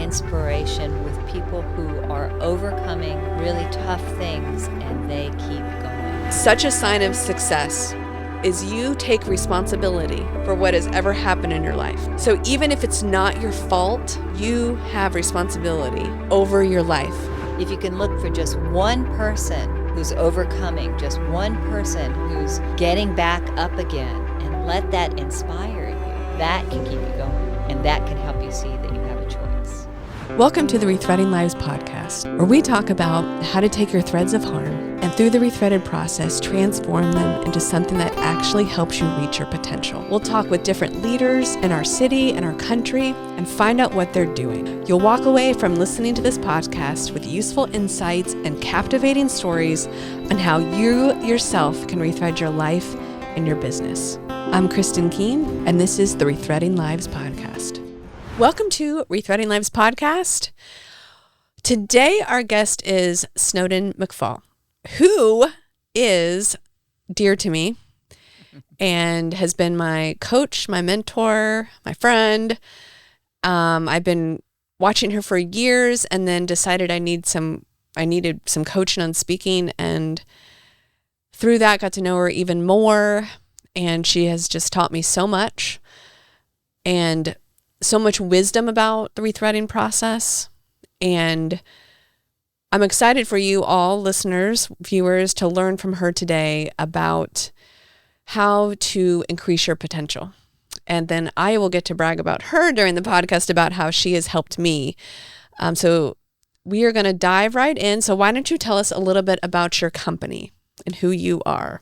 inspiration with people who are overcoming really tough things and they keep going. Such a sign of success is you take responsibility for what has ever happened in your life. So even if it's not your fault, you have responsibility over your life. If you can look for just one person who's overcoming, just one person who's getting back up again, and let that inspire you, that can keep you going, and that can help you see that you have a choice. Welcome to the Rethreading Lives Podcast, where we talk about how to take your threads of harm and through the rethreaded process, transform them into something that actually helps you reach your potential. We'll talk with different leaders in our city and our country and find out what they're doing. You'll walk away from listening to this podcast with useful insights and captivating stories on how you yourself can rethread your life and your business. I'm Kristin Keen, and this is the Rethreading Lives Podcast. Welcome to Rethreading Lives Podcast. Today, our guest is Snowden McFall, who is dear to me and has been my coach, my mentor, my friend. I've been watching her for years and then decided I needed some coaching on speaking, and through that got to know her even more. And she has just taught me so much and so much wisdom about the rethreading process. And I'm excited for you all, listeners, viewers, to learn from her today about how to increase your potential. And then I will get to brag about her during the podcast about how she has helped me. So we are going to dive right in. So why don't you tell us a little bit about your company and who you are?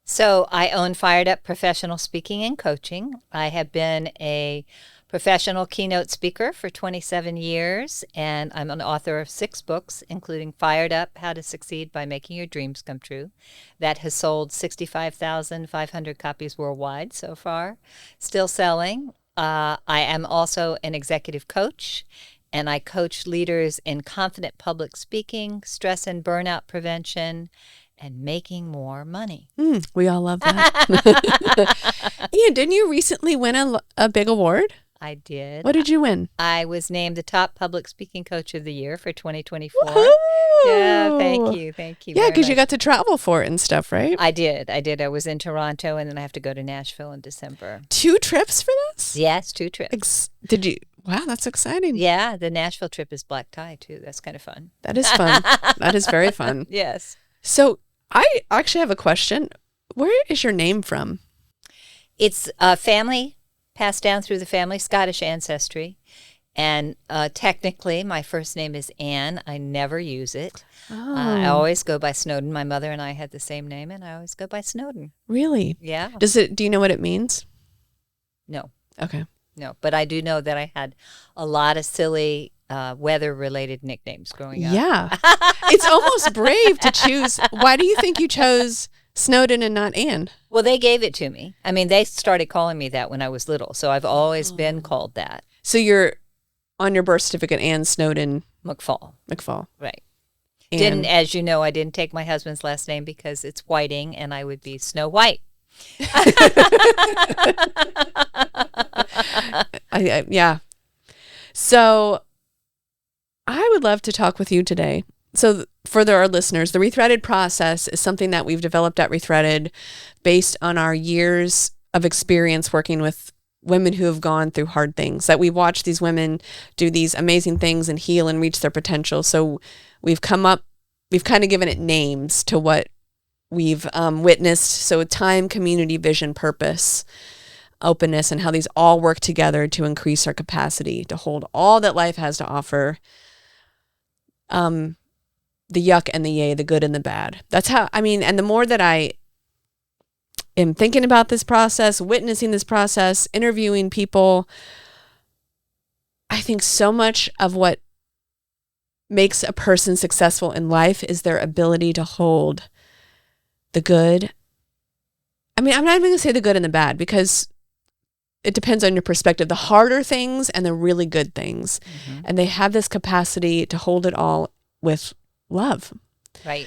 So I own Fired Up Professional Speaking and Coaching. I have been a professional keynote speaker for 27 years, and I'm an author of 6 books, including Fired Up, How to Succeed by Making Your Dreams Come True. That has sold 65,500 copies worldwide so far, still selling. I am also an executive coach, and I coach leaders in confident public speaking, stress and burnout prevention, and making more money. We all love that. Ian, didn't you recently win a big award? I did. What did you win? I was named the top public speaking coach of the year for 2024. Woo-hoo! Yeah, thank you. Yeah, because you got to travel for it and stuff, right? I did. I was in Toronto, and then I have to go to Nashville in December. 2 trips for this? Yes, 2 trips. Did you? Wow, that's exciting. Yeah, the Nashville trip is black tie, too. That's kind of fun. That is fun. That is very fun. Yes. So I actually have a question. Where is your name from? It's a family, passed down through the family, Scottish ancestry. And technically, my first name is Anne. I never use it. Oh. I always go by Snowden. My mother and I had the same name, and I always go by Snowden. Really? Yeah. Do you know what it means? No. Okay. No, but I do know that I had a lot of silly weather-related nicknames growing up. Yeah. It's almost brave to choose. Why do you think you chose Snowden and not Anne? Well, they gave it to me. I mean, they started calling me that when I was little, so I've always been called that. So you're on your birth certificate, Anne Snowden McFall. And Right. Didn't, as you know, I didn't take my husband's last name because it's Whiting, and I would be Snow White. Yeah. So I would love to talk with you today. So for our listeners, the Rethreaded process is something that we've developed at Rethreaded based on our years of experience working with women who have gone through hard things, that we watch these women do these amazing things and heal and reach their potential. So we've kind of given it names to what we've witnessed. So time, community, vision, purpose, openness, and how these all work together to increase our capacity to hold all that life has to offer. The yuck and the yay, the good and the bad. That's how, and the more that I am thinking about this process, witnessing this process, interviewing people, I think so much of what makes a person successful in life is their ability to hold the good. I'm not even going to say the good and the bad, because it depends on your perspective. The harder things and the really good things. Mm-hmm. And they have this capacity to hold it all with love. Right.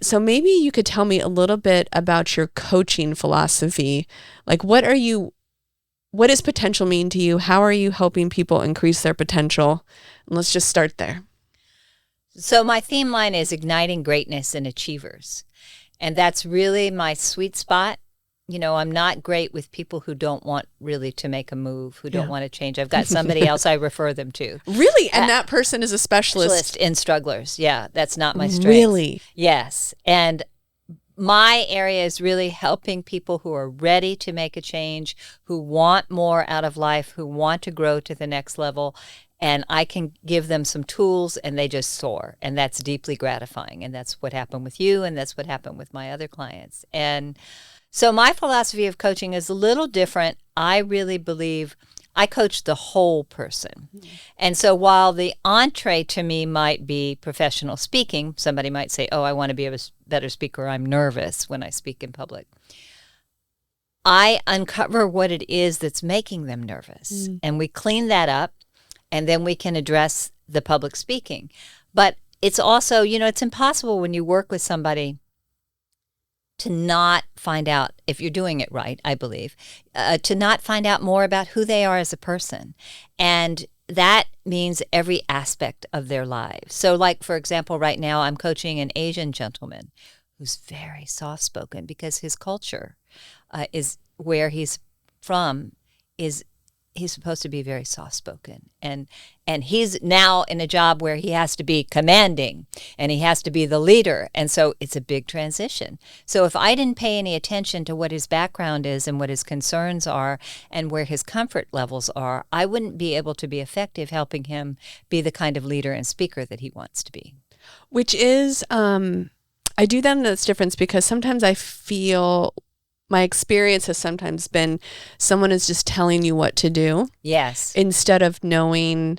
So maybe you could tell me a little bit about your coaching philosophy. Like, what are you what does potential mean to you? How are you helping people increase their potential? And let's just start there. So my theme line is igniting greatness in achievers. And that's really my sweet spot. You know, I'm not great with people who don't want really to make a move, who don't want to change. I've got somebody else I refer them to. Really? And that person is a specialist in strugglers. Yeah, that's not my strength. Really? Yes. And my area is really helping people who are ready to make a change, who want more out of life, who want to grow to the next level. And I can give them some tools and they just soar. And that's deeply gratifying. And that's what happened with you. And that's what happened with my other clients. And so my philosophy of coaching is a little different. I really believe I coach the whole person. Mm-hmm. And so while the entree to me might be professional speaking, somebody might say, oh, I want to be a better speaker. I'm nervous when I speak in public. I uncover what it is that's making them nervous. Mm. And we clean that up. And then we can address the public speaking. But it's also, you know, it's impossible when you work with somebody to not find out, if you're doing it right, I believe, to not find out more about who they are as a person. And that means every aspect of their lives. So like, for example, right now I'm coaching an Asian gentleman who's very soft-spoken because his culture is where he's from is he's supposed to be very soft-spoken. And he's now in a job where he has to be commanding and he has to be the leader. And so it's a big transition. So if I didn't pay any attention to what his background is and what his concerns are and where his comfort levels are, I wouldn't be able to be effective helping him be the kind of leader and speaker that he wants to be. Which is, I do that in this difference because sometimes I feel my experience has sometimes been someone is just telling you what to do. Yes. Instead of knowing,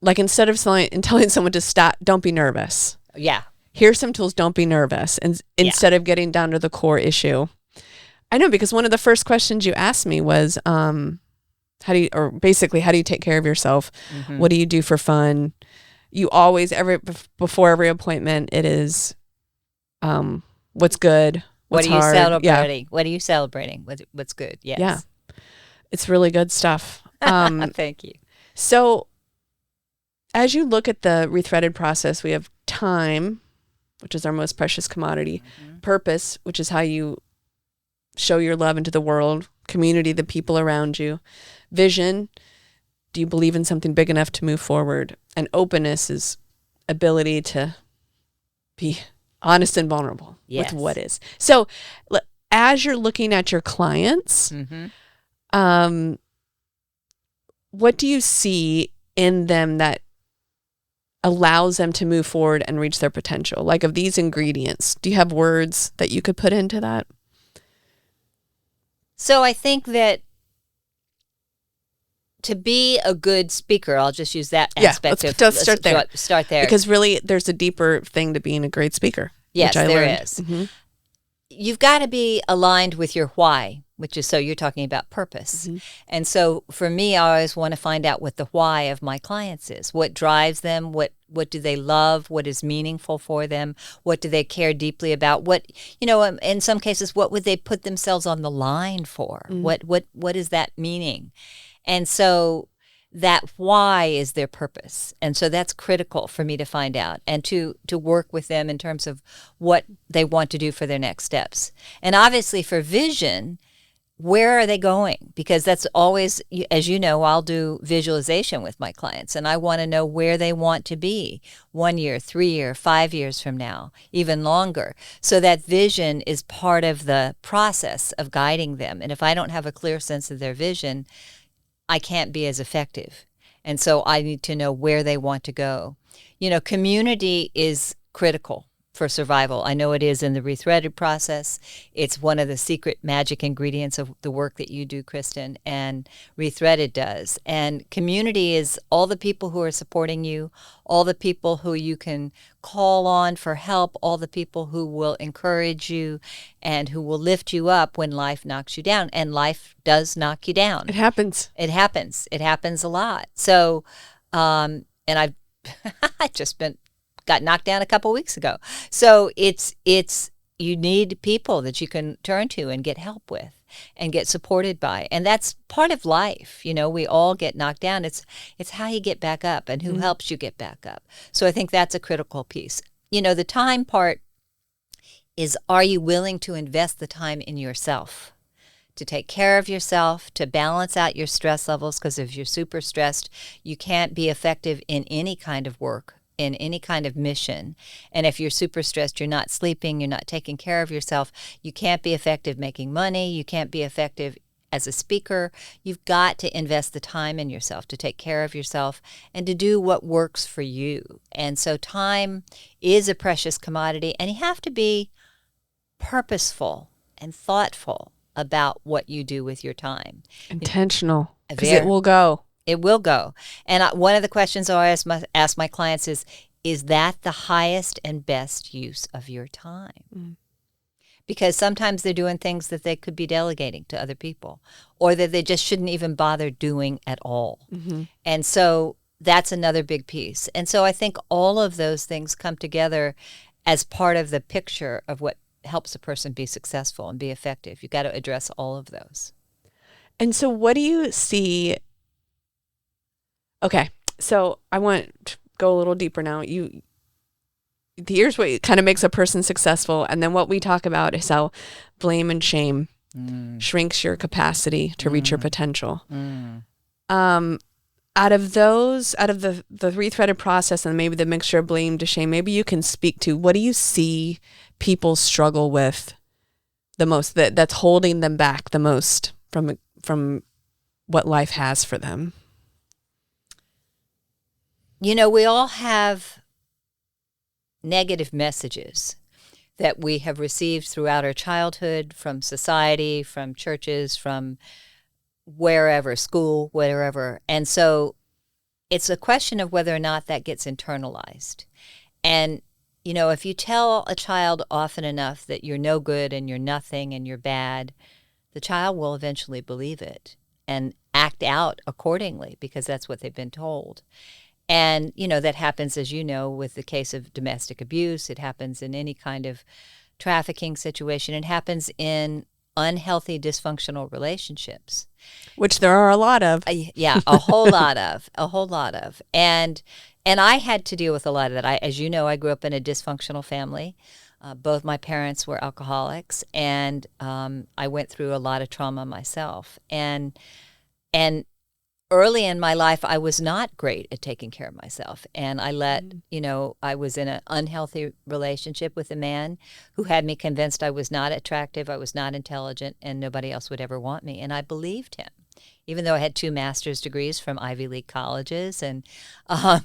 like instead of telling someone to stop, don't be nervous. Yeah. Here's some tools, don't be nervous. And instead of getting down to the core issue. I know, because one of the first questions you asked me was, how do you take care of yourself? Mm-hmm. What do you do for fun? You always, before every appointment, it is, what's good. What are you hard? celebrating? Yeah. What are you celebrating? What's good? Yes. Yeah. It's really good stuff. Thank you. So as you look at the Rethreaded process, we have time, which is our most precious commodity, purpose, which is how you show your love into the world, community, the people around you, vision, do you believe in something big enough to move forward? And openness is ability to be honest and vulnerable with what is. So as you're looking at your clients, what do you see in them that allows them to move forward and reach their potential? Like of these ingredients, do you have words that you could put into that? So I think that to be a good speaker, I'll just use that aspect. Let's start there. Start there. Because really, there's a deeper thing to being a great speaker. Yes, there learned. Is. Mm-hmm. You've got to be aligned with your why, which is, so you're talking about purpose. Mm-hmm. And so for me, I always want to find out what the why of my clients is. What drives them? What do they love? What is meaningful for them? What do they care deeply about? What, in some cases, what would they put themselves on the line for? Mm-hmm. What is that meaning? And so that why is their purpose. And so that's critical for me to find out and to work with them in terms of what they want to do for their next steps. And obviously for vision, where are they going? Because that's always, as you know, I'll do visualization with my clients and I want to know where they want to be 1 year, 3 year, 5 years from now, even longer. So that vision is part of the process of guiding them. And if I don't have a clear sense of their vision, I can't be as effective. And so I need to know where they want to go. Community is critical for survival. I know it is in the Rethreaded process. It's one of the secret magic ingredients of the work that you do, Kristin, and Rethreaded does. And community is all the people who are supporting you, all the people who you can call on for help, all the people who will encourage you and who will lift you up when life knocks you down. And life does knock you down. It happens. It happens a lot. So, and I've just got knocked down a couple weeks ago. So it's you need people that you can turn to and get help with and get supported by. And that's part of life. We all get knocked down. It's how you get back up and who helps you get back up. So I think that's a critical piece. The time part is, are you willing to invest the time in yourself, to take care of yourself, to balance out your stress levels? Because if you're super stressed, you can't be effective in any kind of work, in any kind of mission. And if you're super stressed, you're not sleeping, you're not taking care of yourself, you can't be effective making money, you can't be effective as a speaker. You've got to invest the time in yourself, to take care of yourself and to do what works for you. And so time is a precious commodity, and you have to be purposeful and thoughtful about what you do with your time. Intentional, because it will go. It will go. And one of the questions I always ask my clients is that the highest and best use of your time? Because sometimes they're doing things that they could be delegating to other people, or that they just shouldn't even bother doing at all. And so that's another big piece. And so I think all of those things come together as part of the picture of what helps a person be successful and be effective. You've got to address all of those. And so what do you see? Okay, so I want to go a little deeper now. Here's what kind of makes a person successful, and then what we talk about is how blame and shame shrinks your capacity to reach your potential. Out of the Rethreaded process, and maybe the mixture of blame to shame, maybe you can speak to, what do you see people struggle with the most, that's holding them back the most from what life has for them? We all have negative messages that we have received throughout our childhood, from society, from churches, from wherever, school, wherever. And so it's a question of whether or not that gets internalized. And, if you tell a child often enough that you're no good and you're nothing and you're bad, the child will eventually believe it and act out accordingly, because that's what they've been told. And, that happens, as you know, with the case of domestic abuse. It happens in any kind of trafficking situation. It happens in unhealthy, dysfunctional relationships. Which there are a lot of. Yeah, a whole lot of. And I had to deal with a lot of that. As you know, I grew up in a dysfunctional family. Both my parents were alcoholics, and I went through a lot of trauma myself. And early in my life, I was not great at taking care of myself. And I I was in an unhealthy relationship with a man who had me convinced I was not attractive, I was not intelligent, and nobody else would ever want me. And I believed him, even though I had 2 master's degrees from Ivy League colleges. And, all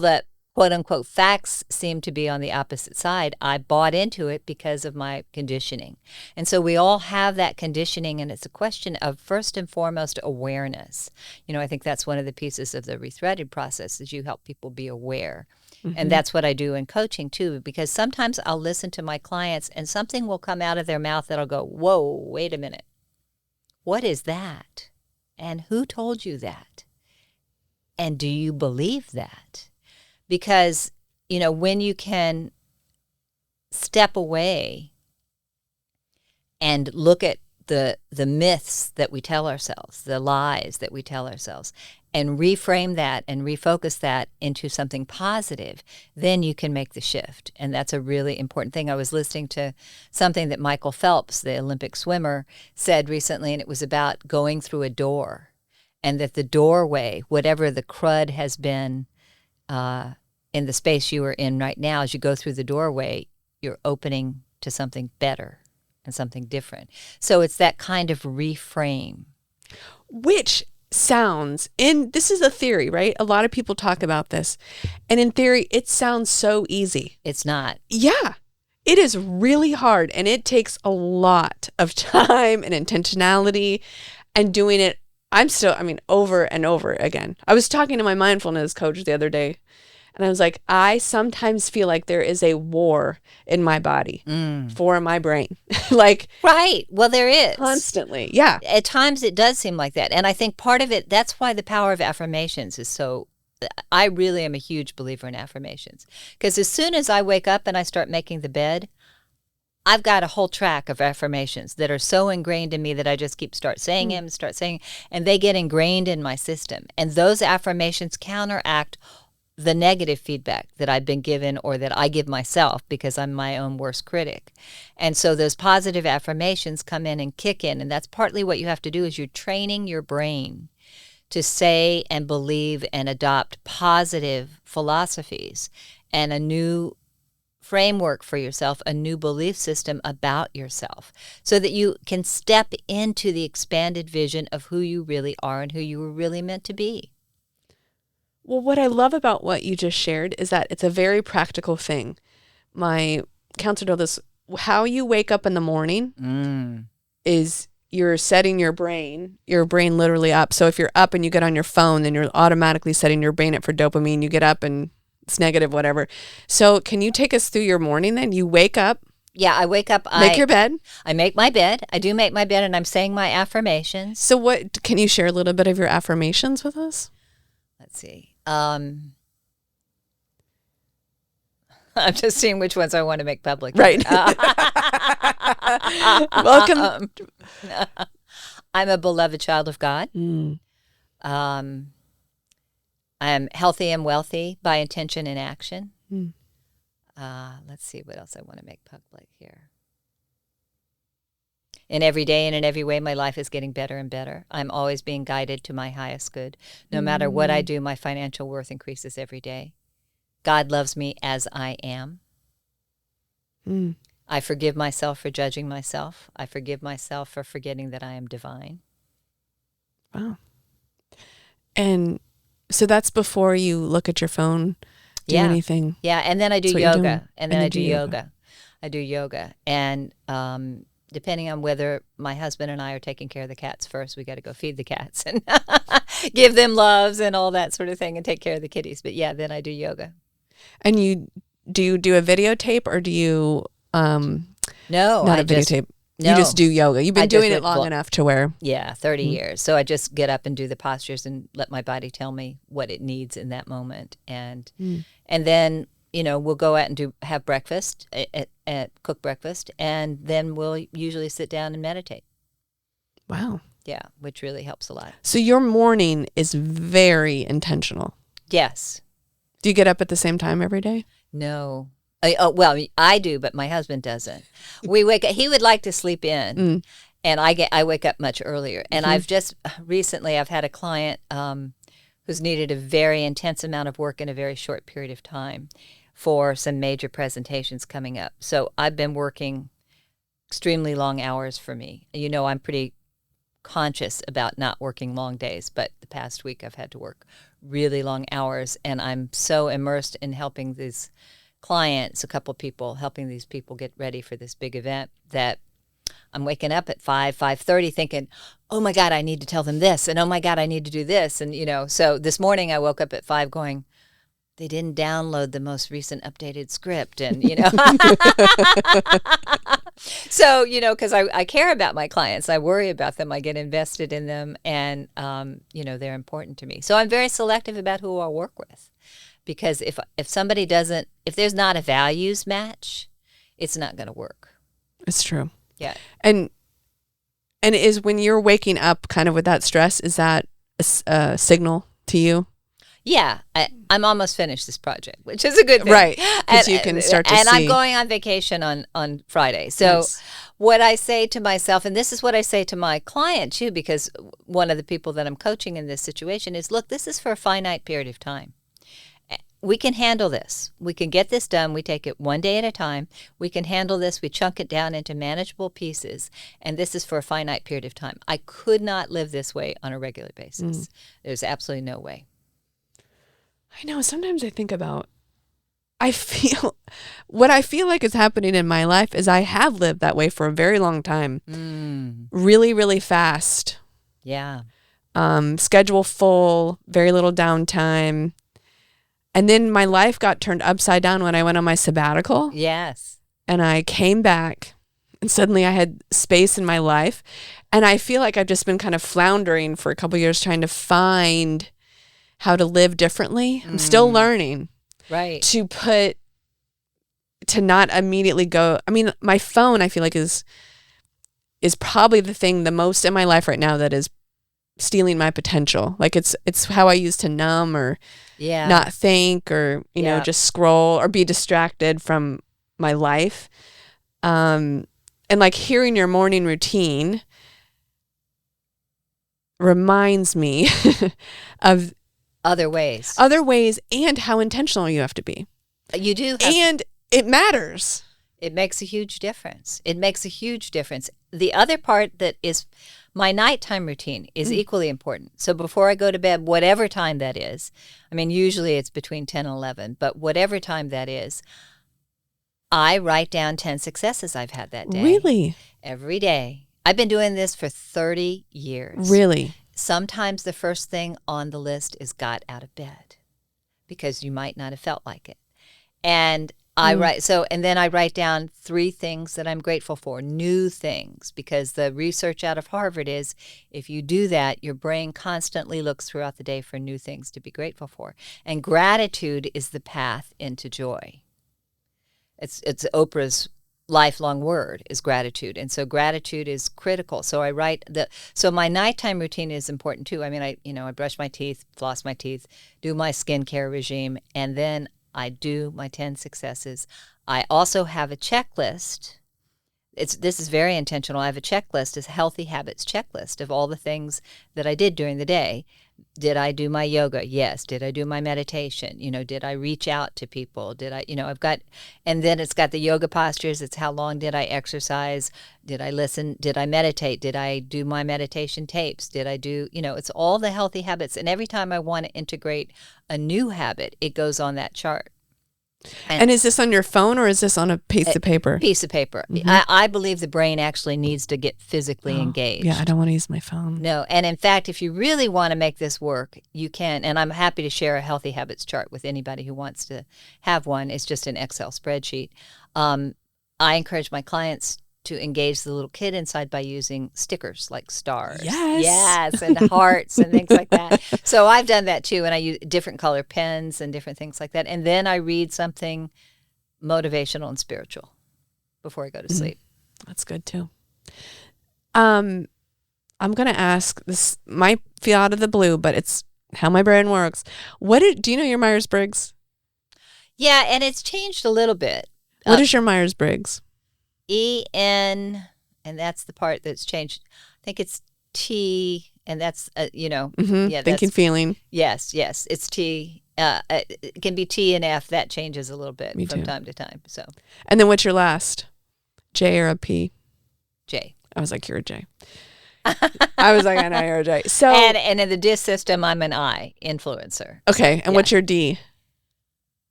the quote unquote facts seemed to be on the opposite side. I bought into it because of my conditioning. And so we all have that conditioning, and it's a question of, first and foremost, awareness. I think that's one of the pieces of the Rethreaded process, is you help people be aware. And that's what I do in coaching too, because sometimes I'll listen to my clients and something will come out of their mouth that'll go, whoa, wait a minute. What is that? And who told you that? And do you believe that? Because, when you can step away and look at the myths that we tell ourselves, the lies that we tell ourselves, and reframe that and refocus that into something positive, then you can make the shift. And that's a really important thing. I was listening to something that Michael Phelps, the Olympic swimmer, said recently, and it was about going through a door, and that the doorway, whatever the crud has been, in the space you are in right now, as you go through the doorway, you're opening to something better and something different. So it's that kind of reframe. Which sounds, and this is a theory, right? A lot of people talk about this. And in theory, it sounds so easy. It's not. Yeah. It is really hard, and it takes a lot of time and intentionality and doing it. Over and over again. I was talking to my mindfulness coach the other day, and I was like, I sometimes feel like there is a war in my body for my brain. Right. Well, there is. Constantly. Yeah. At times it does seem like that. And I think part of it, that's why the power of affirmations is so, I really am a huge believer in affirmations. Because as soon as I wake up and I start making the bed, I've got a whole track of affirmations that are so ingrained in me that I just start saying them, and they get ingrained in my system. And those affirmations counteract the negative feedback that I've been given or that I give myself because I'm my own worst critic. And so those positive affirmations come in and kick in. And that's partly what you have to do is you're training your brain to say and believe and adopt positive philosophies and a new framework for yourself, a new belief system about yourself, so that you can step into the expanded vision of who you really are and who you were really meant to be. Well, what I love about what you just shared is that it's a very practical thing. My counselor told us how you wake up in the morning is you're setting your brain literally up. So if you're up and you get on your phone, then you're automatically setting your brain up for dopamine. You get up and it's negative, whatever. So can you take us through your morning then? You wake up. Yeah, I wake up. Make your bed. I make my bed. I do make my bed, and I'm saying my affirmations. So what, can you share a little bit of your affirmations with us? Let's see. I'm just seeing which ones I want to make public. Right. Welcome. I'm a beloved child of God. I'm healthy and wealthy by intention and action. Let's see what else I want to make public here. In every day and in every way, my life is getting better and better. I'm always being guided to my highest good. No matter what I do, my financial worth increases every day. God loves me as I am. I forgive myself for judging myself. I forgive myself for forgetting that I am divine. Wow. And so that's before you look at your phone, do anything. Yeah, and then I do yoga. And then I do yoga. I do yoga. And depending on whether my husband and I are taking care of the cats first, we got to go feed the cats and give them loves and all that sort of thing and take care of the kitties. But yeah, then I do yoga. And do you do a videotape or do you no, not a videotape? No. You just do yoga. You've been doing it long enough to where 30 years. So I just get up and do the postures and let my body tell me what it needs in that moment. And then we'll go out and have breakfast, cook breakfast, and then we'll usually sit down and meditate. Wow. Yeah, which really helps a lot. So your morning is very intentional. Yes. Do you get up at the same time every day? No. Well, I do, but my husband doesn't. We wake up. He would like to sleep in, and I wake up much earlier. And I've just recently I've had a client who's needed a very intense amount of work in a very short period of time for some major presentations coming up. So I've been working extremely long hours for me. I'm pretty conscious about not working long days, but the past week I've had to work really long hours, and I'm so immersed in helping these clients, a couple people, helping these people get ready for this big event that I'm waking up at 5:30 thinking, oh my God, I need to tell them this, and oh my God, I need to do this. And, so this morning I woke up at 5 going, they didn't download the most recent updated script. And, so, because I care about my clients. I worry about them. I get invested in them. And, they're important to me. So I'm very selective about who I work with. Because if somebody doesn't, if there's not a values match, it's not going to work. It's true. Yeah. And is when you're waking up kind of with that stress, is that a signal to you? Yeah, I'm almost finished this project, which is a good thing. Right, because you can start to see. And I'm going on vacation on Friday. So nice. What I say to myself, and this is what I say to my client too, because one of the people that I'm coaching in this situation is, look, this is for a finite period of time. We can handle this. We can get this done. We take it one day at a time. We can handle this. We chunk it down into manageable pieces. And this is for a finite period of time. I could not live this way on a regular basis. There's absolutely no way. I know. Sometimes I think about, what I feel like is happening in my life is I have lived that way for a very long time. Really, really fast. Yeah. Schedule full, very little downtime. And then my life got turned upside down when I went on my sabbatical. Yes. And I came back and suddenly I had space in my life. And I feel like I've just been kind of floundering for a couple of years trying to find how to live differently. I'm still learning. Right. To to not immediately go. I mean, my phone, I feel like is probably the thing the most in my life right now that is stealing my potential. Like it's how I used to numb or not think or, you know, just scroll or be distracted from my life. And like hearing your morning routine reminds me of other ways and how intentional you have to be. You do. And it matters. It makes a huge difference. The other part that is my nighttime routine is equally important. So before I go to bed, whatever time that is, I mean, usually it's between 10 and 11, but whatever time that is, I write down 10 successes I've had that day. Really? Every day. I've been doing this for 30 years. Really? Sometimes the first thing on the list is got out of bed because you might not have felt like it. And I then I write down 3 things that I'm grateful for, new things, because the research out of Harvard is if you do that, your brain constantly looks throughout the day for new things to be grateful for. And gratitude is the path into joy. It's Oprah's lifelong word is gratitude. And so gratitude is critical. So so my nighttime routine is important too. I mean, I brush my teeth, floss my teeth, do my skincare regime, and then I do my 10 successes. I also have a checklist. This is very intentional. I have a checklist, a healthy habits checklist of all the things that I did during the day. Did I do my yoga? Yes. Did I do my meditation? You know, did I reach out to people? Did I, and then it's got the yoga postures. It's how long did I exercise? Did I listen? Did I meditate? Did I do my meditation tapes? Did I do, it's all the healthy habits. And every time I want to integrate a new habit, it goes on that chart. And is this on your phone or is this on a piece of paper? Piece of paper. Mm-hmm. I believe the brain actually needs to get physically engaged. Yeah, I don't want to use my phone. No, and in fact, if you really want to make this work, you can. And I'm happy to share a healthy habits chart with anybody who wants to have one. It's just an Excel spreadsheet. I encourage my clients to engage the little kid inside by using stickers like stars. Yes, and hearts and things like that. So I've done that too, and I use different color pens and different things like that. And then I read something motivational and spiritual before I go to sleep. That's good too. I'm going to ask, this might feel out of the blue, but it's how my brain works. Do you know your Myers-Briggs? Yeah, and it's changed a little bit. What is your Myers-Briggs? EN, and that's the part that's changed. I think it's T, and that's, thinking, feeling. Yes, it's T. It can be T and F. That changes a little bit from time to time. So. And then what's your last? J or a P? J. I was like, you're a J. I was like, I know you're a J. So, and in the DIS system, I'm an I, influencer. Okay, and what's your D?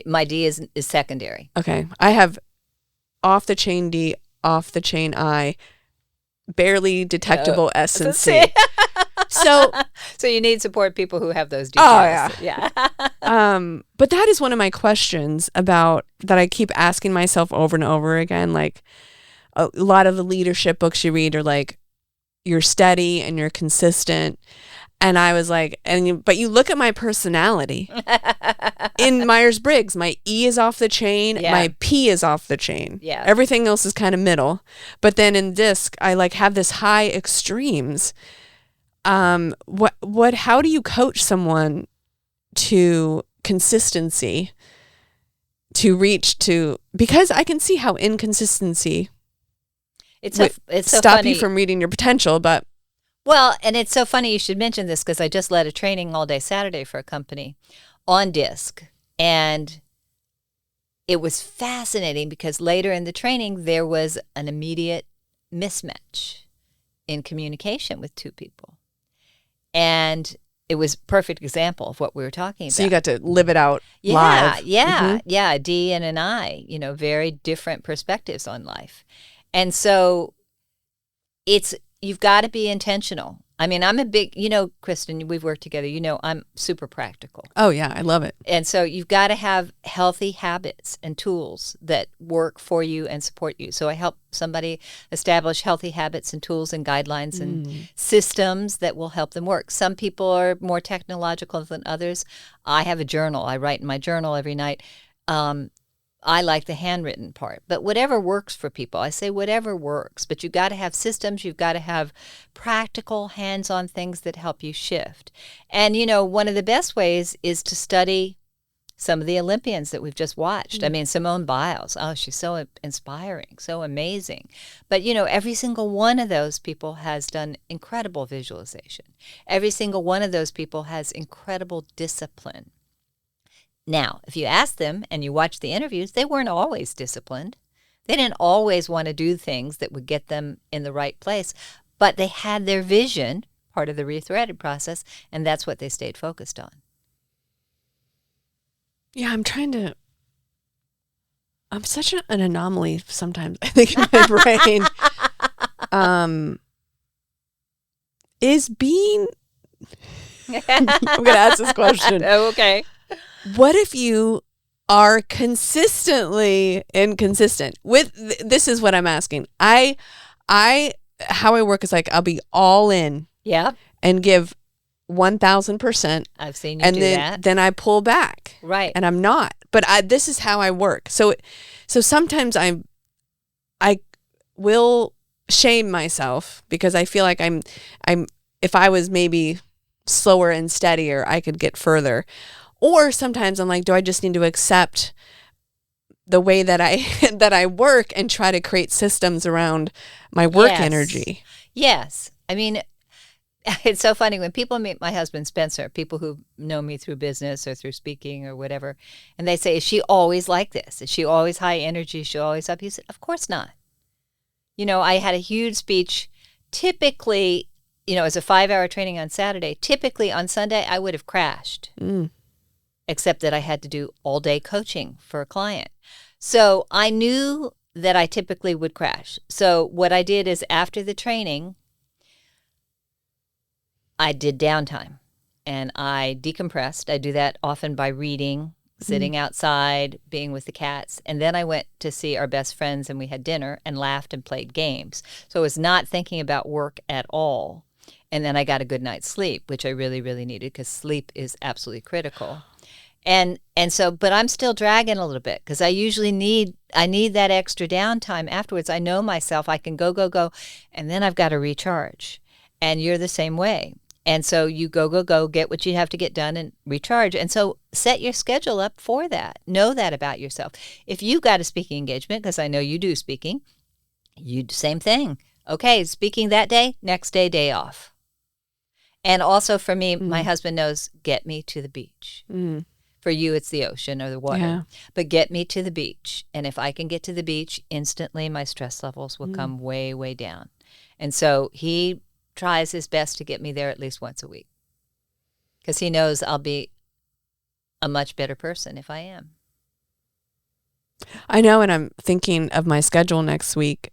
My D is secondary. Okay, I have off the chain D, off the chain I, barely detectable S and C. So you need support people who have those details. Oh yeah. But that is one of my questions that I keep asking myself over and over again. Like a lot of the leadership books you read are like, you're steady and you're consistent. And I was like, but you look at my personality. In Myers-Briggs, my E is off the chain, my P is off the chain. Yeah. Everything else is kind of middle. But then in DISC, I like have this high extremes. How do you coach someone to consistency because I can see how inconsistency stop you from reading your potential, but well, and it's so funny you should mention this because I just led a training all day Saturday for a company on DISC. And it was fascinating because later in the training, there was an immediate mismatch in communication with 2 people. And it was a perfect example of what we were talking about. So you got to live it out live. Yeah, a D and an I, very different perspectives on life. And so you've got to be intentional. I mean, I'm a big, Kristin, we've worked together, I'm super practical. Oh yeah, I love it. And so you've got to have healthy habits and tools that work for you and support you. So I help somebody establish healthy habits and tools and guidelines and systems that will help them work. Some people are more technological than others. I have a journal. I write in my journal every night. I like the handwritten part, but whatever works for people. I say whatever works, but you've got to have systems. You've got to have practical, hands-on things that help you shift. And, one of the best ways is to study some of the Olympians that we've just watched. I mean, Simone Biles, she's so inspiring, so amazing. But, every single one of those people has done incredible visualization. Every single one of those people has incredible discipline. Now, if you ask them and you watch the interviews, they weren't always disciplined. They didn't always want to do things that would get them in the right place, but they had their vision, part of the Rethreaded process, and that's what they stayed focused on. Yeah, I'm such an anomaly sometimes, I think, in my brain. Is being... I'm going to ask this question. Oh, okay. What if you are consistently inconsistent? This is what I'm asking. How I work is like I'll be all in. Yeah. And give 1,000%. I've seen you do that. And then I pull back. Right. And I'm not. But this is how I work. So sometimes I will shame myself because I feel like I'm if I was maybe slower and steadier, I could get further. Or sometimes I'm like, do I just need to accept the way that I work and try to create systems around my work energy? Yes. I mean, it's so funny when people meet my husband, Spencer, people who know me through business or through speaking or whatever, and they say, is she always like this? Is she always high energy? Is she always up? He said, of course not. I had a huge speech. Typically, as a 5-hour training on Saturday, typically on Sunday, I would have crashed. Except that I had to do all-day coaching for a client. So I knew that I typically would crash. So what I did is after the training, I did downtime and I decompressed. I do that often by reading, sitting outside, being with the cats. And then I went to see our best friends and we had dinner and laughed and played games. So I was not thinking about work at all. And then I got a good night's sleep, which I really, really needed because sleep is absolutely critical. And so, but I'm still dragging a little bit because I usually need that extra downtime afterwards. I know myself, I can go, and then I've got to recharge. And you're the same way. And so you go, get what you have to get done and recharge. And so set your schedule up for that. Know that about yourself. If you've got a speaking engagement, because I know you do speaking, you do the same thing. Okay, speaking that day, next day off. And also for me, my husband knows, get me to the beach. For you, it's the ocean or the water. Yeah. But get me to the beach. And if I can get to the beach, instantly my stress levels will come way, way down. And so he tries his best to get me there at least once a week. Because he knows I'll be a much better person if I am. I know, and I'm thinking of my schedule next week.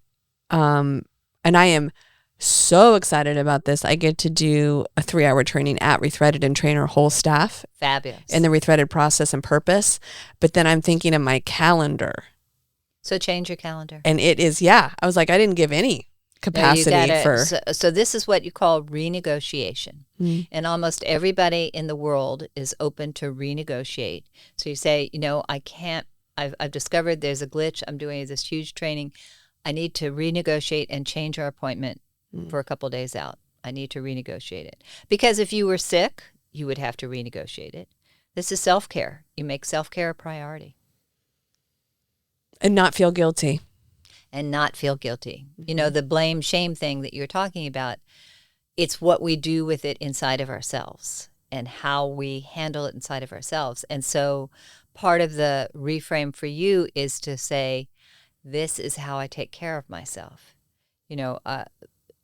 And I am so excited about this. I get to do a 3-hour training at Rethreaded and train our whole staff. Fabulous. In the Rethreaded process and purpose. But then I'm thinking of my calendar. So change your calendar. And it is, I was like, I didn't give any capacity for. So this is what you call renegotiation. And almost everybody in the world is open to renegotiate. So you say, I can't, I've discovered there's a glitch. I'm doing this huge training. I need to renegotiate and change our appointment for a couple days out. I need to renegotiate it. Because if you were sick, you would have to renegotiate it. This is self-care. You make self-care a priority. And not feel guilty. The blame, shame thing that you're talking about, it's what we do with it inside of ourselves and how we handle it inside of ourselves. And so part of the reframe for you is to say, this is how I take care of myself.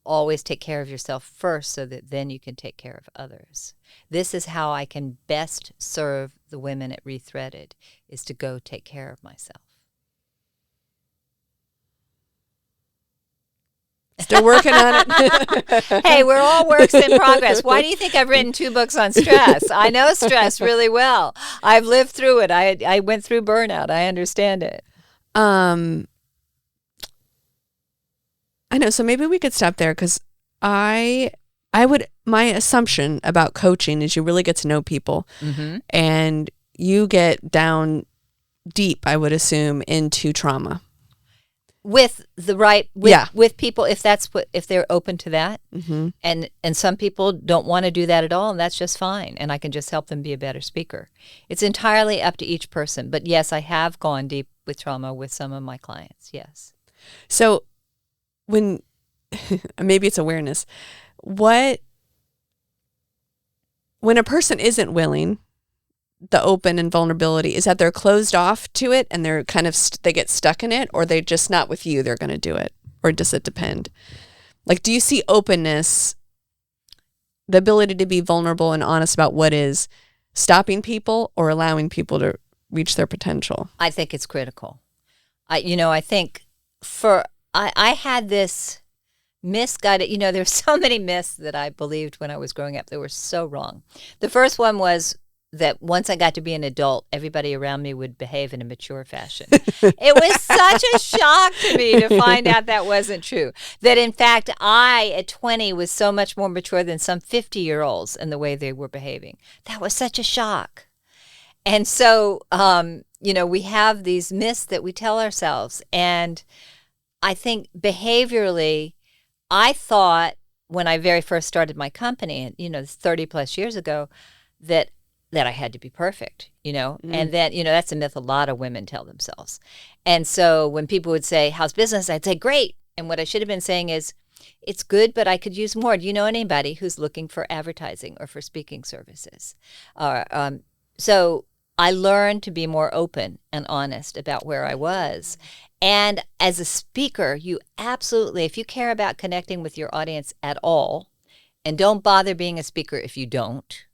Always take care of yourself first so that then you can take care of others. This is how I can best serve the women at Rethreaded, is to go take care of myself. Still working on it. Hey, we're all works in progress. Why do you think I've written 2 books on stress? I know stress really well. I've lived through it. I went through burnout. I understand it. I know. So maybe we could stop there because my assumption about coaching is you really get to know people and you get down deep, I would assume, into trauma. With the right, with people, if they're open to that. Mm-hmm. And some people don't want to do that at all, and that's just fine. And I can just help them be a better speaker. It's entirely up to each person. But yes, I have gone deep with trauma with some of my clients. Yes. So when, maybe it's awareness, when a person isn't willing, the open and vulnerability, is that they're closed off to it and they're kind of, they get stuck in it, or they just not with you, they're going to do it? Or does it depend? Like, do you see openness, the ability to be vulnerable and honest about what is stopping people or allowing people to reach their potential? I think it's critical. I think I had this misguided, there's so many myths that I believed when I was growing up that were so wrong. The first one was that once I got to be an adult, everybody around me would behave in a mature fashion. It was such a shock to me to find out that wasn't true. That in fact, I at 20 was so much more mature than some 50-year-olds in the way they were behaving. That was such a shock. And so, we have these myths that we tell ourselves. And I think behaviorally, I thought when I very first started my company, 30 plus years ago, that I had to be perfect, and that, that's a myth a lot of women tell themselves. And so when people would say, how's business? I'd say, great. And what I should have been saying is, it's good, but I could use more. Do you know anybody who's looking for advertising or for speaking services? So I learned to be more open and honest about where I was. And as a speaker, you absolutely, if you care about connecting with your audience at all, and don't bother being a speaker if you don't,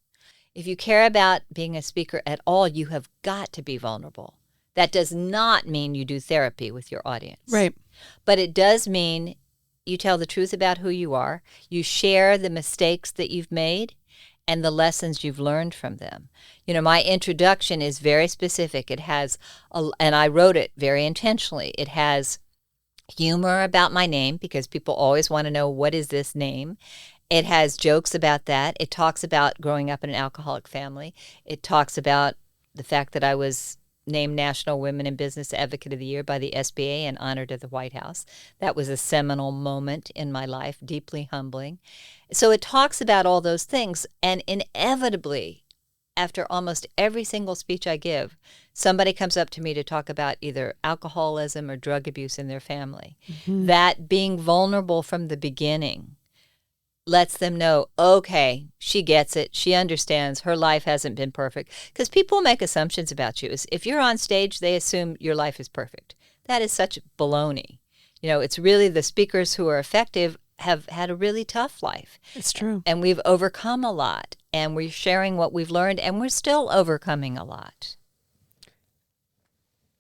if you care about being a speaker at all, you have got to be vulnerable. That does not mean you do therapy with your audience. Right. But it does mean you tell the truth about who you are. You share the mistakes that you've made and the lessons you've learned from them. My introduction is very specific. It has, and I wrote it very intentionally. It has humor about my name because people always want to know, what is this name? It has jokes about that. It talks about growing up in an alcoholic family. It talks about the fact that I was named National Women in Business Advocate of the Year by the SBA and honored at the White House. That was a seminal moment in my life, deeply humbling. So it talks about all those things. And inevitably, after almost every single speech I give, somebody comes up to me to talk about either alcoholism or drug abuse in their family. Mm-hmm. That being vulnerable from the beginning lets them know, okay, she gets it. She understands her life hasn't been perfect. Because people make assumptions about you. If you're on stage, they assume your life is perfect. That is such baloney. It's really the speakers who are effective have had a really tough life. It's true. And we've overcome a lot. And we're sharing what we've learned. And we're still overcoming a lot.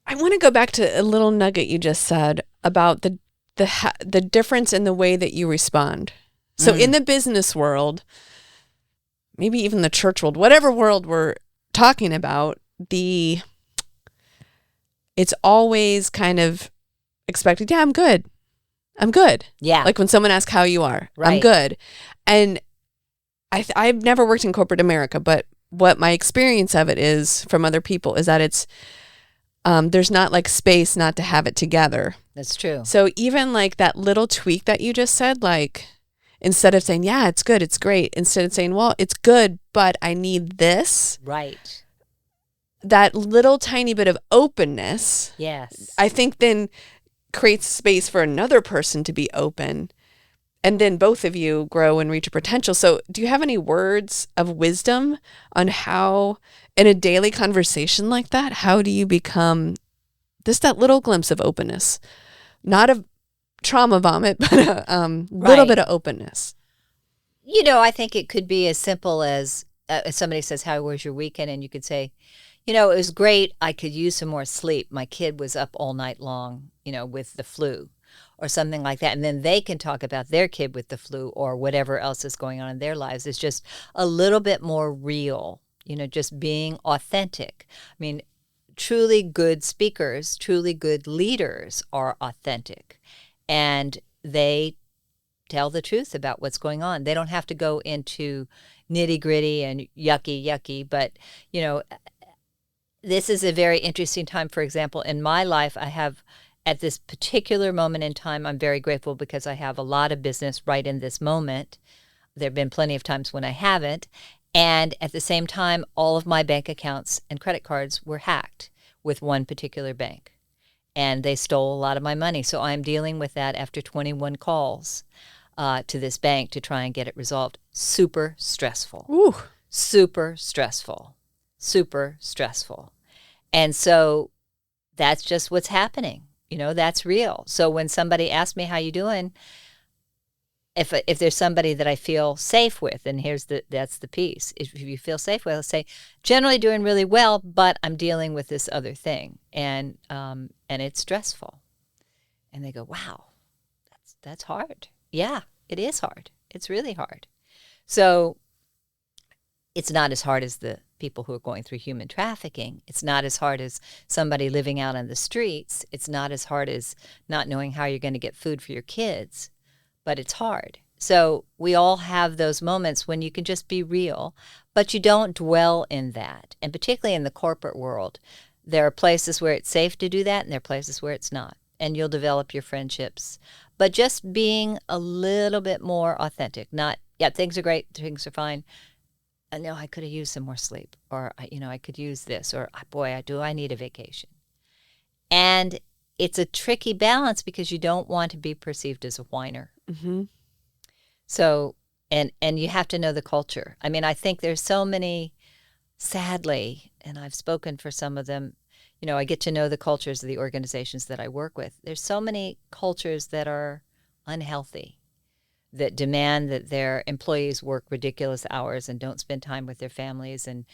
I want to go back to a little nugget you just said about the difference in the way that you respond. So in the business world, maybe even the church world, whatever world we're talking about, it's always kind of expected, yeah, I'm good. Yeah. Like when someone asks how you are, right. I'm good. And I've never worked in corporate America, but what my experience of it is from other people is that it's, there's not like space not to have it together. That's true. So even like that little tweak that you just said, like, instead of saying, yeah, it's good, it's great, instead of saying, well, it's good, but I need this. Right. That little tiny bit of openness, yes, I think then creates space for another person to be open. And then both of you grow and reach your potential. So do you have any words of wisdom on how, in a daily conversation like that, how do you become just that little glimpse of openness? Not of trauma vomit, but a little bit of openness. I think it could be as simple as somebody says, how was your weekend? And you could say, it was great. I could use some more sleep. My kid was up all night long, with the flu or something like that. And then they can talk about their kid with the flu or whatever else is going on in their lives. It's just a little bit more real, just being authentic. I mean, truly good speakers, truly good leaders are authentic. And they tell the truth about what's going on. They don't have to go into nitty gritty and yucky, but, This is a very interesting time. For example, in my life, I have, at this particular moment in time, I'm very grateful because I have a lot of business right in this moment. There have been plenty of times when I haven't. And at the same time, all of my bank accounts and credit cards were hacked with one particular bank. And they stole a lot of my money. So I'm dealing with that after 21 calls to this bank to try and get it resolved. Super stressful. Ooh. Super stressful. Super stressful. And so that's just what's happening. That's real. So when somebody asks me, how you doing? If there's somebody that I feel safe with, and that's the piece. If you feel safe with, I'll say, generally doing really well, but I'm dealing with this other thing, and it's stressful. And they go, wow, that's hard. Yeah, it is hard. It's really hard. So it's not as hard as the people who are going through human trafficking. It's not as hard as somebody living out on the streets. It's not as hard as not knowing how you're going to get food for your kids. But it's hard. So we all have those moments when you can just be real, but you don't dwell in that. And particularly in the corporate world, there are places where it's safe to do that, and there are places where it's not. And you'll develop your friendships. But just being a little bit more authentic. Not, yeah, things are great, things are fine. No, I could have used some more sleep. Or, I could use this. Or, boy, I need a vacation. And it's a tricky balance because you don't want to be perceived as a whiner. Mm-hmm. So, and you have to know the culture. I mean, I think there's so many, sadly, and I've spoken for some of them, I get to know the cultures of the organizations that I work with. There's so many cultures that are unhealthy, that demand that their employees work ridiculous hours and don't spend time with their families and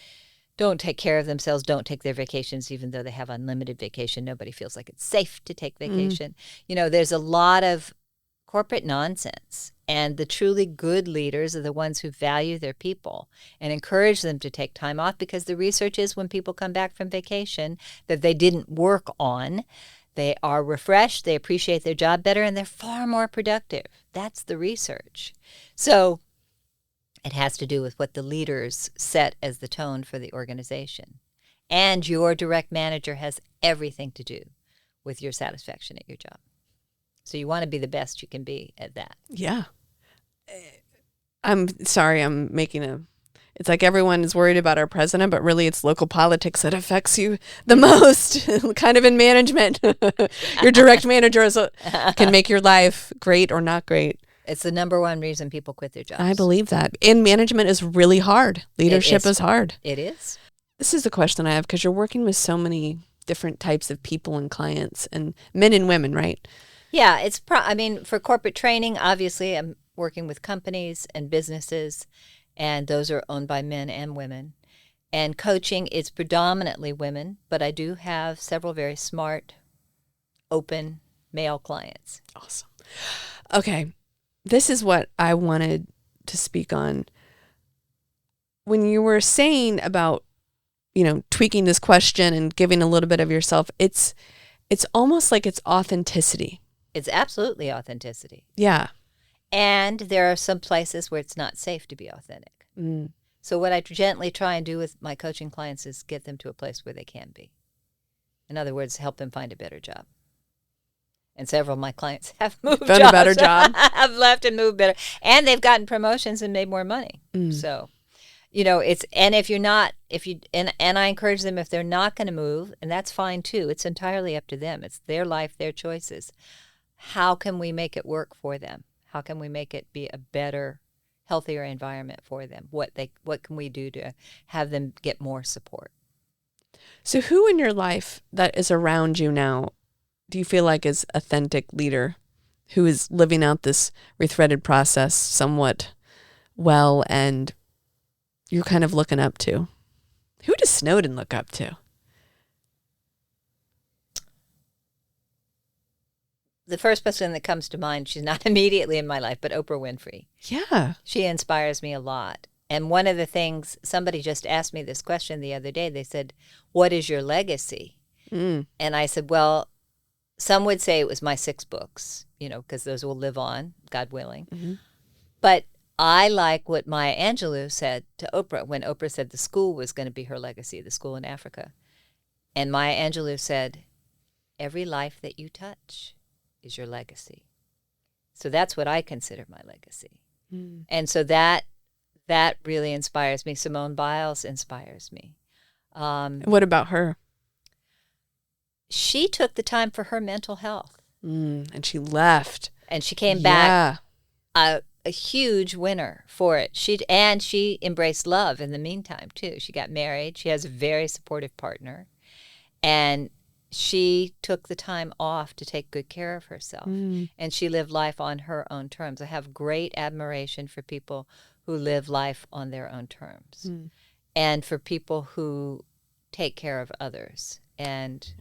don't take care of themselves, don't take their vacations, even though they have unlimited vacation. Nobody feels like it's safe to take vacation. There's a lot of corporate nonsense. And the truly good leaders are the ones who value their people and encourage them to take time off, because the research is when people come back from vacation that they didn't work on, they are refreshed, they appreciate their job better, and they're far more productive. That's the research. So it has to do with what the leaders set as the tone for the organization. And your direct manager has everything to do with your satisfaction at your job. So you want to be the best you can be at that. Yeah. I'm sorry, it's like everyone is worried about our president, but really it's local politics that affects you the most, kind of in management. Your direct manager can make your life great or not great. It's the number one reason people quit their jobs. I believe that. And management is really hard. Leadership is hard. It is. This is the question I have, because you're working with so many different types of people and clients, and men and women, right? Yeah, for corporate training, obviously, I'm working with companies and businesses, and those are owned by men and women. And coaching is predominantly women, but I do have several very smart, open male clients. Awesome. Okay, this is what I wanted to speak on. When you were saying about, tweaking this question and giving a little bit of yourself, it's almost like it's authenticity. It's absolutely authenticity. Yeah. And there are some places where it's not safe to be authentic. Mm. So what I gently try and do with my coaching clients is get them to a place where they can be. In other words, help them find a better job. And several of my clients have moved Found jobs. a better job. Have left and moved better. And they've gotten promotions and made more money. So, and and I encourage them, if they're not going to move, and that's fine too, it's entirely up to them. It's their life, their choices. How can we make it work for them? How can we make it be a better, healthier environment for them? What can we do to have them get more support? So who in your life that is around you now do you feel like is authentic leader who is living out this Rethreaded process somewhat well and you're kind of looking up to? Who does Snowden look up to? The first person that comes to mind, she's not immediately in my life, but Oprah Winfrey. Yeah. She inspires me a lot. And one of the things, somebody just asked me this question the other day. They said, what is your legacy? And I said, well, some would say it was my 6 books, because those will live on, God willing. Mm-hmm. But I like what Maya Angelou said to Oprah when Oprah said the school was going to be her legacy, the school in Africa. And Maya Angelou said, every life that you touch is your legacy. So that's what I consider my legacy. And so that really inspires me. Simone Biles inspires me. What about her? She took the time for her mental health. And she left. And she came back a huge winner for it. She embraced love in the meantime, too. She got married. She has a very supportive partner. And she took the time off to take good care of herself. And she lived life on her own terms. I have great admiration for people who live life on their own terms. And for people who take care of others and,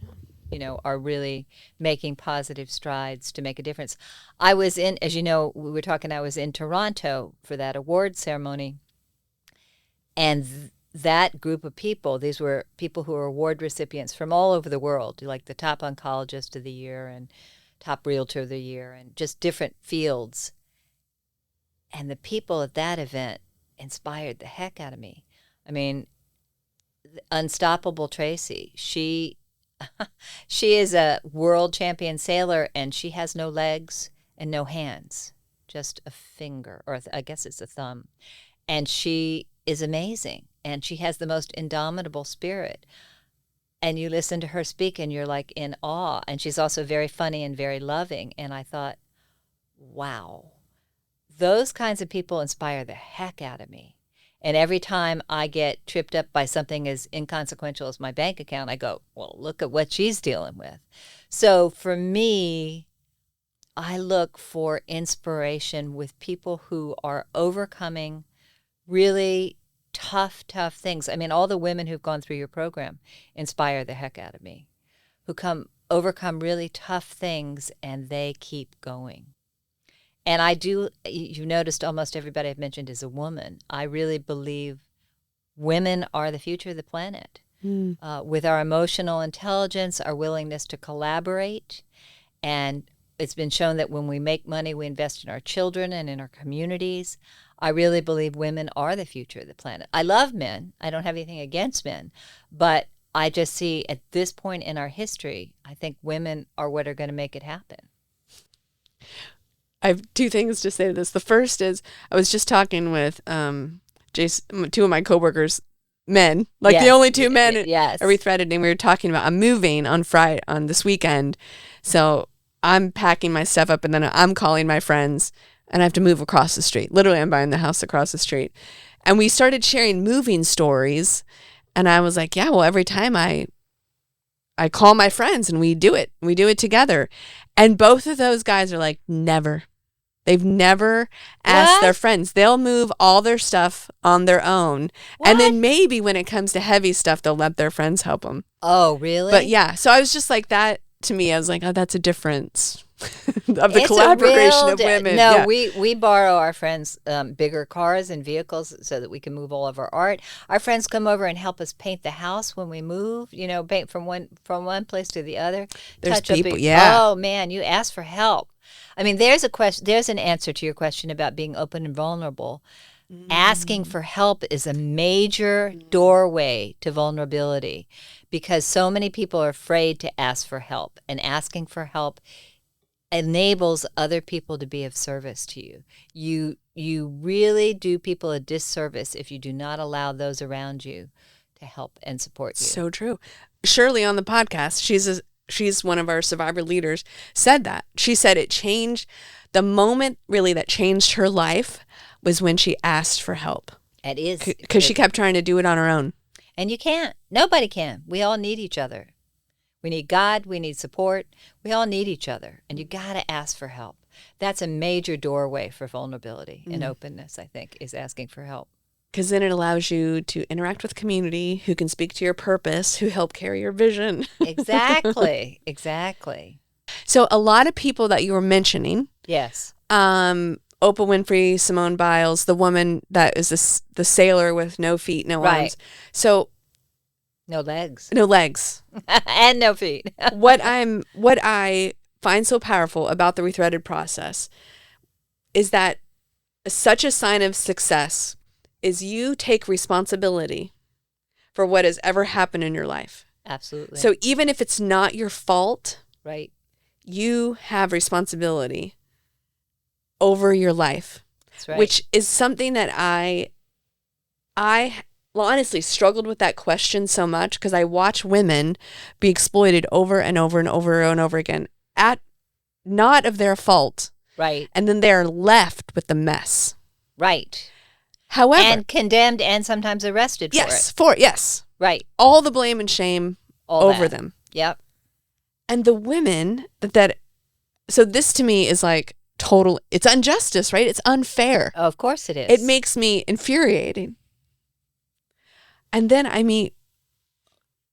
are really making positive strides to make a difference. I was in, as you know, I was in Toronto for that award ceremony. And that group of people, these were people who were award recipients from all over the world, like the top oncologist of the year and top realtor of the year and just different fields. And the people at that event inspired the heck out of me. I mean, Unstoppable Tracy, she is a world champion sailor, and she has no legs and no hands, just a finger, or I guess it's a thumb. And she is amazing, and she has the most indomitable spirit. And you listen to her speak, and you're like in awe. And she's also very funny and very loving. And I thought, wow, those kinds of people inspire the heck out of me. And every time I get tripped up by something as inconsequential as my bank account, I go, well, look at what she's dealing with. So for me, I look for inspiration with people who are overcoming really tough things. I mean, all the women who've gone through your program inspire the heck out of me, who overcome really tough things, and they keep going. And you noticed almost everybody I've mentioned is a woman. I really believe women are the future of the planet. With our emotional intelligence, our willingness to collaborate, and it's been shown that when we make money, we invest in our children and in our communities. I really believe women are the future of the planet. I love men. I don't have anything against men. But I just see at this point in our history, I think women are what are going to make it happen. I have two things to say to this. The first is I was just talking with Jason, two of my coworkers, men, like the only two men at Rethreaded, and we were talking about I'm moving on Friday, on this weekend. So I'm packing my stuff up, and then I'm calling my friends, and I have to move across the street. Literally, I'm buying the house across the street. And we started sharing moving stories, and I was like, yeah, well, every time I call my friends and we do it together. And both of those guys are like, never. They've never asked their friends. They'll move all their stuff on their own. What? And then maybe when it comes to heavy stuff, they'll let their friends help them. Oh, really? But yeah, so I was just like that. To me, I was like, oh, that's a difference of the collaboration of women. No, we borrow our friends' bigger cars and vehicles so that we can move all of our art. Our friends come over and help us paint the house when we move. Paint from one place to the other. There's touch people, Oh man, you ask for help. I mean, there's an answer to your question about being open and vulnerable. Asking for help is a major doorway to vulnerability, because so many people are afraid to ask for help, and asking for help enables other people to be of service to you. You really do people a disservice if you do not allow those around you to help and support you. So true. Shirley on the podcast, she's one of our survivor leaders, said that. She said it changed, the moment really that changed her life was when she asked for help. It is. Because she kept trying to do it on her own. And you can't. Nobody can. We all need each other. We need God. We need support. We all need each other. And you got to ask for help. That's a major doorway for vulnerability and openness, I think, is asking for help. Because then it allows you to interact with community who can speak to your purpose, who help carry your vision. Exactly. So a lot of people that you were mentioning. Yes. Oprah Winfrey, Simone Biles, the woman that is the sailor with no feet, no arms. So no legs. And no feet. What I find so powerful about the Rethreaded process is that such a sign of success is you take responsibility for what has ever happened in your life. Absolutely. So even if it's not your fault, right. you have responsibility over your life. That's right. Which is something that I honestly struggled with that question so much because I watch women be exploited over and over and over and over again at not of their fault. Right. And then they're left with the mess. Right. However. And condemned and sometimes arrested for it. Yes. Right. All the blame and shame over them. Yep. And the women so this to me is like total, it's injustice, right? It's unfair. Oh, of course it is. It makes me infuriating. And then I meet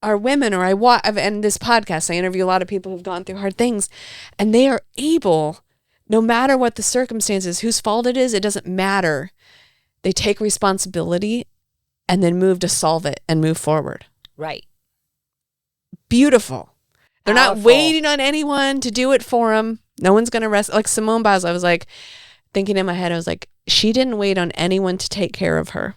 our women, or and this podcast, I interview a lot of people who've gone through hard things, and they are able, no matter what the circumstances, whose fault it is, it doesn't matter. They take responsibility and then move to solve it and move forward. Right. Beautiful. They're Powerful. not waiting on anyone to do it for them. No one's going to rest. Like Simone Biles, I was like, thinking in my head, I was like, she didn't wait on anyone to take care of her.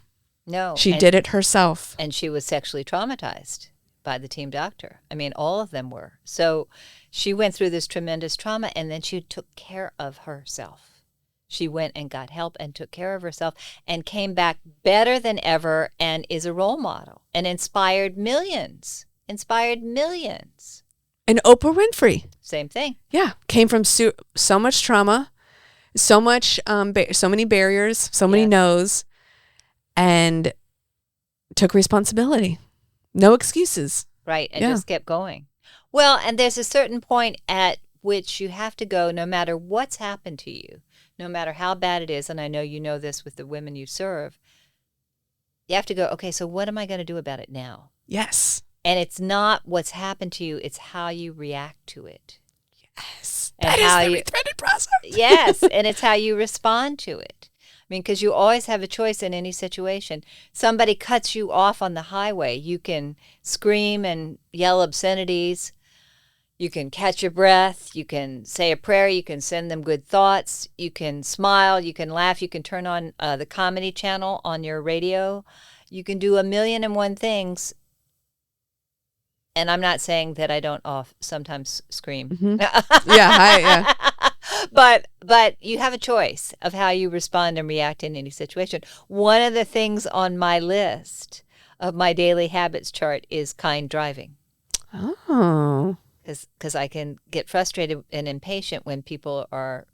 No. She did it herself. And she was sexually traumatized by the team doctor. I mean, all of them were. So she went through this tremendous trauma, and then she took care of herself. She went and got help and took care of herself and came back better than ever and is a role model and inspired millions. And Oprah Winfrey. Same thing. Yeah. Came from so much trauma, so much, so many barriers, so many no's, and took responsibility. No excuses. Right. And just kept going. Well, and there's a certain point at which you have to go, no matter what's happened to you, no matter how bad it is. And I know you know this with the women you serve. You have to go, okay, so what am I going to do about it now? Yes. And it's not what's happened to you, it's how you react to it. Yes. And that how is the rethreaded process. Yes, and it's how you respond to it. I mean, because you always have a choice in any situation. Somebody cuts you off on the highway. You can scream and yell obscenities. You can catch your breath. You can say a prayer. You can send them good thoughts. You can smile. You can laugh. You can turn on the comedy channel on your radio. You can do 1,000,001 things. And I'm not saying that I don't sometimes scream. Mm-hmm. Yeah. But you have a choice of how you respond and react in any situation. One of the things on my list of my daily habits chart is kind driving. Oh. Because I can get frustrated and impatient when people are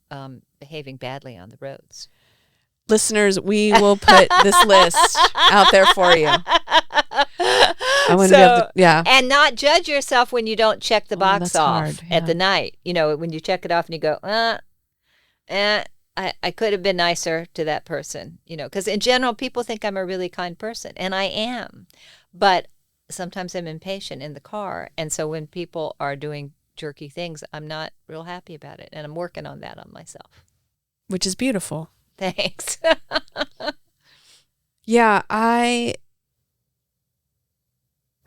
behaving badly on the roads. Listeners, we will put this list out there for you. I want to be able to, And not judge yourself when you don't check the box off hard, at the night. You know, when you check it off and you go, I could have been nicer to that person. You know, because in general, people think I'm a really kind person, and I am. But sometimes I'm impatient in the car. And so when people are doing jerky things, I'm not real happy about it. And I'm working on that on myself. Which is beautiful. Thanks. Yeah, I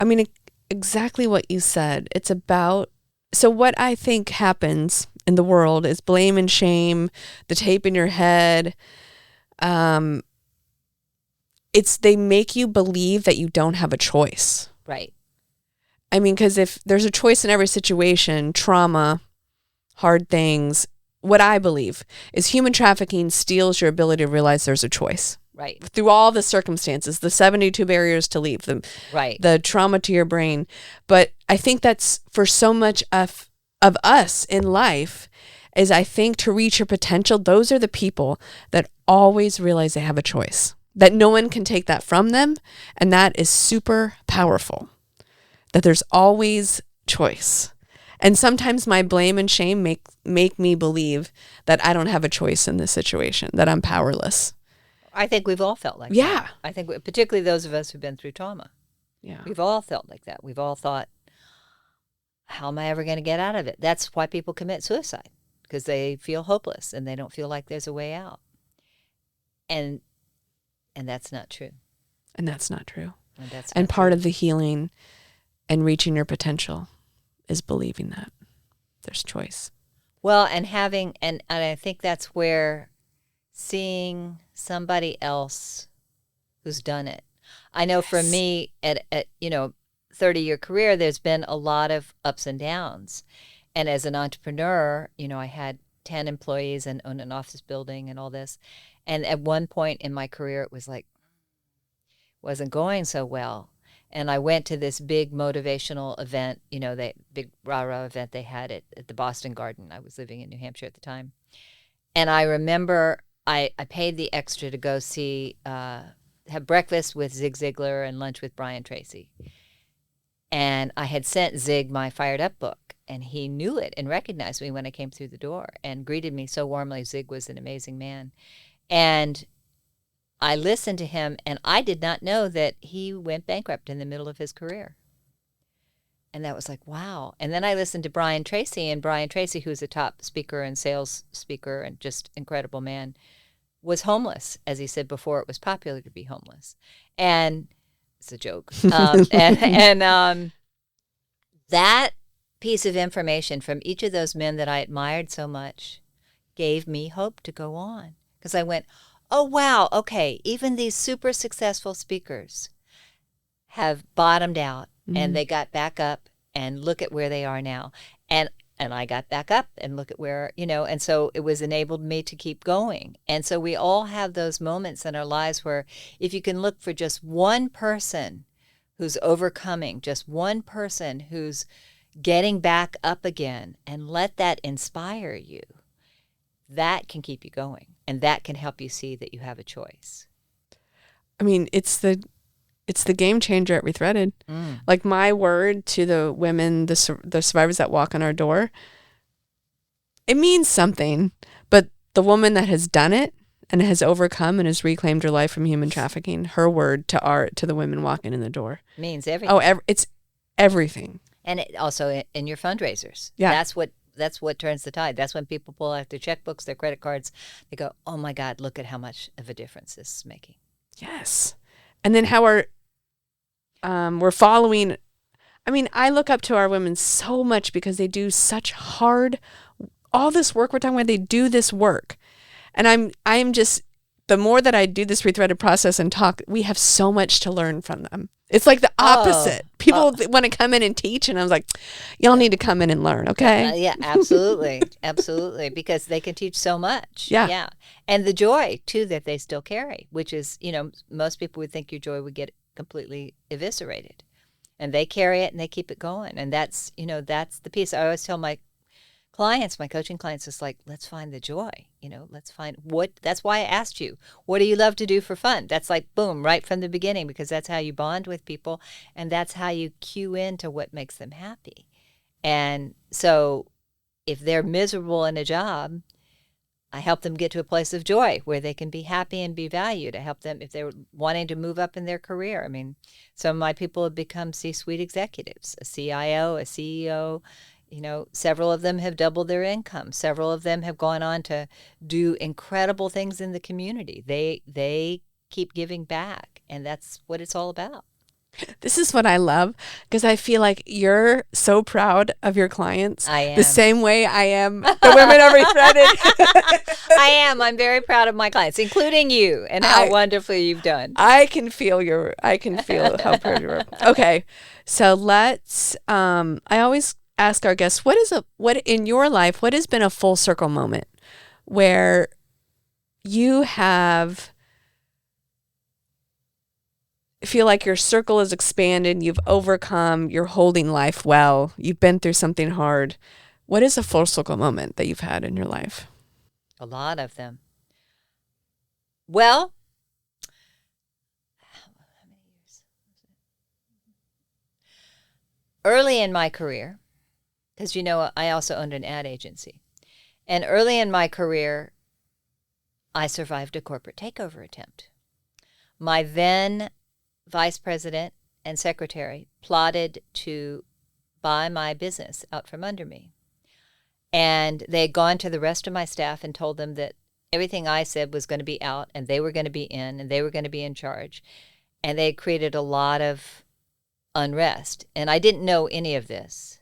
mean, exactly what you said. It's about, so what I think happens in the world is blame and shame, the tape in your head. They make you believe that you don't have a choice. Right. I mean, because if there's a choice in every situation, trauma, hard things, what I believe is human trafficking steals your ability to realize there's a choice. Right. Through all the circumstances, the 72 barriers to leave, the trauma to your brain. But I think that's for so much of us in life, is I think to reach your potential, those are the people that always realize they have a choice, that no one can take that from them. And that is super powerful, that there's always choice. And sometimes my blame and shame make me believe that I don't have a choice in this situation, that I'm powerless. I think we've all felt like that. I think particularly those of us who've been through trauma. Yeah. We've all felt like that. We've all thought, how am I ever going to get out of it? That's why people commit suicide, because they feel hopeless and they don't feel like there's a way out. And that's not true. And that's not true. And part of the healing and reaching your potential is believing that there's choice. Well, and I think that's where seeing somebody else who's done it. I know for me, at 30-year career, there's been a lot of ups and downs. And as an entrepreneur, I had 10 employees and owned an office building and all this. And at one point in my career, it was like, wasn't going so well. And I went to this big motivational event, that big rah-rah event they had at the Boston Garden. I was living in New Hampshire at the time. And I remember I paid the extra to go see, have breakfast with Zig Ziglar and lunch with Brian Tracy. And I had sent Zig my Fired Up book, and he knew it and recognized me when I came through the door and greeted me so warmly. Zig was an amazing man. And I listened to him, and I did not know that he went bankrupt in the middle of his career. And that was like, wow. And then I listened to Brian Tracy, and Brian Tracy, who's a top speaker and sales speaker and just incredible man, was homeless, as he said before it was popular to be homeless. And it's a joke. That piece of information from each of those men that I admired so much gave me hope to go on. Because I went, oh, wow, okay, even these super successful speakers have bottomed out, and they got back up, and look at where they are now. And I got back up and look at where, and so it was enabled me to keep going. And so we all have those moments in our lives where if you can look for just one person who's overcoming, just one person who's getting back up again, and let that inspire you, that can keep you going. And that can help you see that you have a choice. I mean, it's the game changer at Rethreaded. Like my word to the women, the survivors that walk on our door, it means something. But the woman that has done it and has overcome and has reclaimed her life from human trafficking, her word to the women walking in the door means everything. Oh, it's everything. And it also in your fundraisers. Yeah, that's what turns the tide. That's when people pull out their checkbooks, their credit cards. They go, oh my God, look at how much of a difference this is making. Yes. And then how we're following. I mean, I look up to our women so much because they do such hard, all this work we're talking about, they do this work. And I'm just, the more that I do this Rethreaded process and talk, we have so much to learn from them. It's like the opposite. People want to come in and teach, and I was like, y'all need to come in and learn, okay? Yeah, absolutely. Absolutely. Because they can teach so much. Yeah. And the joy, too, that they still carry, which is, most people would think your joy would get completely eviscerated. And they carry it and they keep it going. And that's the piece. I always tell my clients, my coaching clients, it's like, let's find the joy. Let's find that's why I asked you, what do you love to do for fun? That's like, boom, right from the beginning, because that's how you bond with people. And that's how you cue into what makes them happy. And so if they're miserable in a job, I help them get to a place of joy where they can be happy and be valued. I help them if they're wanting to move up in their career. I mean, some of my people have become C-suite executives, a CIO, a CEO. Several of them have doubled their income. Several of them have gone on to do incredible things in the community. They keep giving back, and that's what it's all about. This is what I love, because I feel like you're so proud of your clients. I am. The same way I am the women of Rethreaded. I am. I'm very proud of my clients, including you, and how wonderfully you've done. I can feel how proud you are. Okay, so let's. I always ask our guests, what in your life, what has been a full circle moment where you have feel like your circle is expanded, you've overcome, you're holding life well, you've been through something hard. What is a full circle moment that you've had in your life? A lot of them. Well, how many years? Early in my career, because I also owned an ad agency. And early in my career, I survived a corporate takeover attempt. My then vice president and secretary plotted to buy my business out from under me. And they had gone to the rest of my staff and told them that everything I said was going to be out, and they were going to be in, and they were going to be in charge. And they had created a lot of unrest. And I didn't know any of this.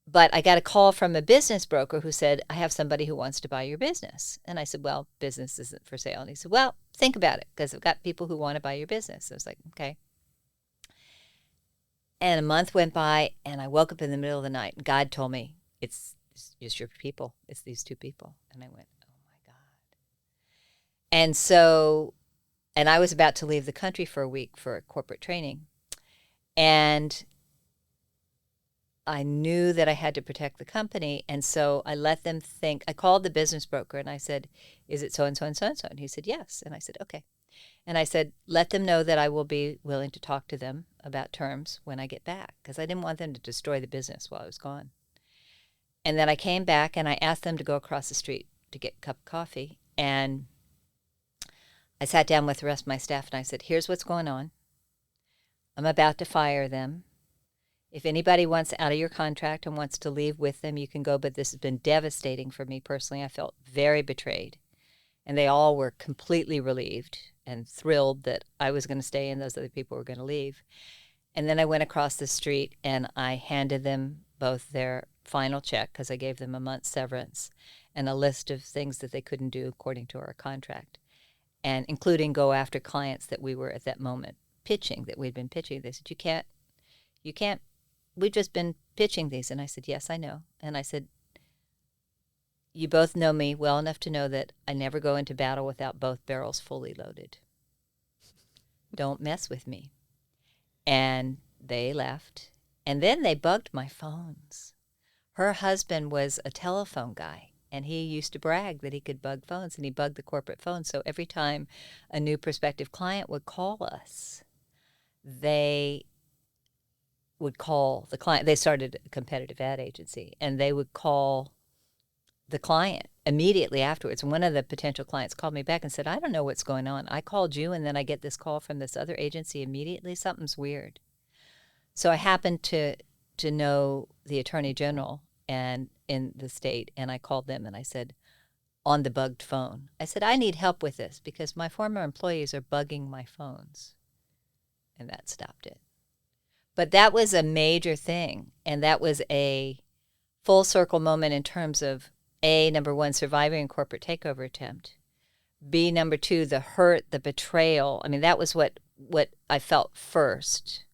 But I got a call from a business broker who said, I have somebody who wants to buy your business. And I said, well, business isn't for sale. And he said, well, think about it, because I've got people who want to buy your business. I was like, okay. And a month went by, and I woke up in the middle of the night, and God told me, it's your people. It's these two people. And I went, oh, my God. And so, and I was about to leave the country for a week for corporate training. And I knew that I had to protect the company. And so I let them think. I called the business broker, and I said, is it so-and-so and so-and-so? And he said, yes. And I said, okay. And I said, let them know that I will be willing to talk to them about terms when I get back, because I didn't want them to destroy the business while I was gone. And then I came back, and I asked them to go across the street to get a cup of coffee. And I sat down with the rest of my staff, and I said, here's what's going on. I'm about to fire them. If anybody wants out of your contract and wants to leave with them, you can go, but this has been devastating for me personally. I felt very betrayed. And they all were completely relieved and thrilled that I was going to stay and those other people were going to leave. And then I went across the street, and I handed them both their final check, because I gave them a month's severance and a list of things that they couldn't do according to our contract, and including go after clients that we were at that moment pitching, that we'd been pitching. They said, you can't, we've just been pitching these. And I said, yes, I know. And I said, you both know me well enough to know that I never go into battle without both barrels fully loaded. Don't mess with me. And they left. And then they bugged my phones. Her husband was a telephone guy, and he used to brag that he could bug phones, and he bugged the corporate phone. So every time a new prospective client would call us, they would call the client. They started a competitive ad agency, and they would call the client immediately afterwards. And one of the potential clients called me back and said, I don't know what's going on. I called you, and then I get this call from this other agency immediately. Something's weird. So I happened to know the attorney general and in the state, and I called them, and I said, on the bugged phone, I said, I need help with this because my former employees are bugging my phones. And that stopped it. But that was a major thing, and that was a full circle moment in terms of A, number one, surviving a corporate takeover attempt. B, number two, the hurt, the betrayal. I mean, that was what I felt first.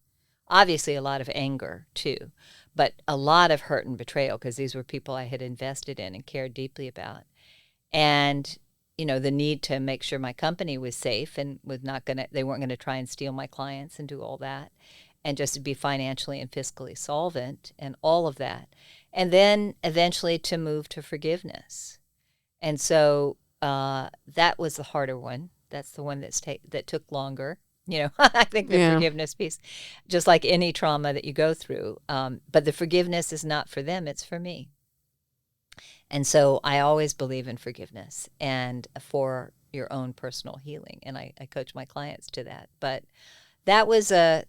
Obviously, a lot of anger, too, but a lot of hurt and betrayal, because these were people I had invested in and cared deeply about. And, you know, the need to make sure my company was safe and they weren't going to try and steal my clients and do all that, and just to be financially and fiscally solvent and all of that. And then eventually to move to forgiveness. And so that was the harder one. That's the one that took longer. You know, I think the forgiveness piece, just like any trauma that you go through, but the forgiveness is not for them, it's for me. And so I always believe in forgiveness and for your own personal healing. And I coach my clients to that. But that was a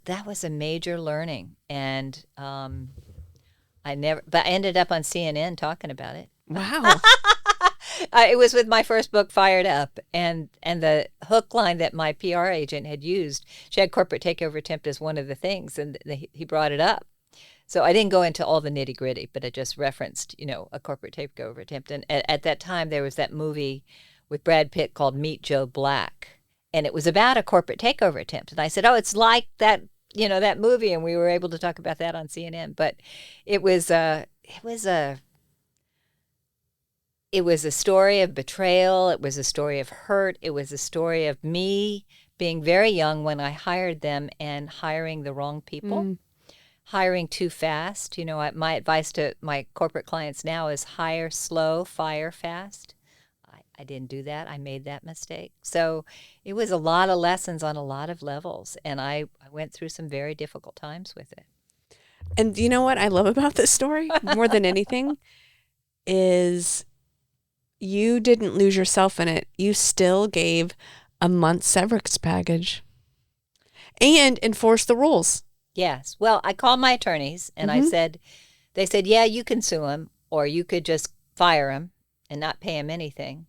major learning. And I ended up on CNN talking about it. Wow. It was with my first book, Fired Up, and the hook line that my PR agent had used. She had corporate takeover attempt as one of the things, and he brought it up. So I didn't go into all the nitty gritty, but I just referenced, you know, a corporate takeover attempt. And at that time, there was that movie with Brad Pitt called Meet Joe Black, and it was about a corporate takeover attempt. And I said, oh, it's like that, you know, that movie, and we were able to talk about that on CNN. But it was a story of betrayal. It was a story of hurt. It was a story of me being very young when I hired them and hiring the wrong people, hiring too fast. You know, my advice to my corporate clients now is hire slow, fire fast. I didn't do that. I made that mistake. So it was a lot of lessons on a lot of levels, and I went through some very difficult times with it. And you know what I love about this story more than anything is you didn't lose yourself in it. You still gave a month's severance package and enforced the rules. Yes. Well, I called my attorneys and they said, yeah, you can sue him, or you could just fire him and not pay him anything,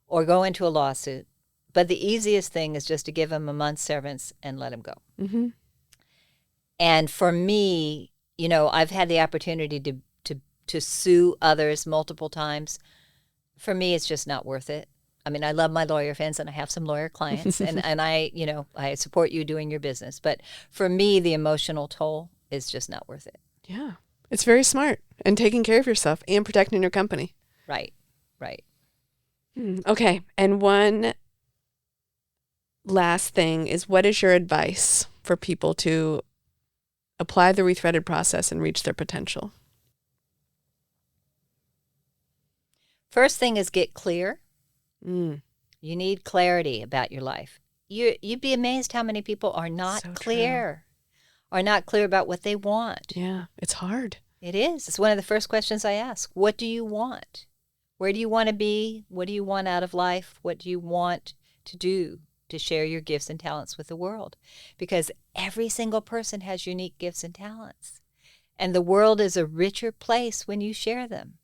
or go into a lawsuit. But the easiest thing is just to give him a month's severance and let him go. Mm-hmm. And for me, you know, I've had the opportunity to sue others multiple times. For me, it's just not worth it. I mean, I love my lawyer friends, and I have some lawyer clients, and I support you doing your business. But for me, the emotional toll is just not worth it. Yeah. It's very smart, and taking care of yourself and protecting your company. Right. Okay. And one last thing is, what is your advice for people to apply the Rethreaded process and reach their potential? First thing is get clear. Mm. You need clarity about your life. You'd be amazed how many people are not clear, are not clear about what they want. Yeah, it's hard. It is. It's one of the first questions I ask. What do you want? Where do you want to be? What do you want out of life? What do you want to do to share your gifts and talents with the world? Because every single person has unique gifts and talents. And the world is a richer place when you share them.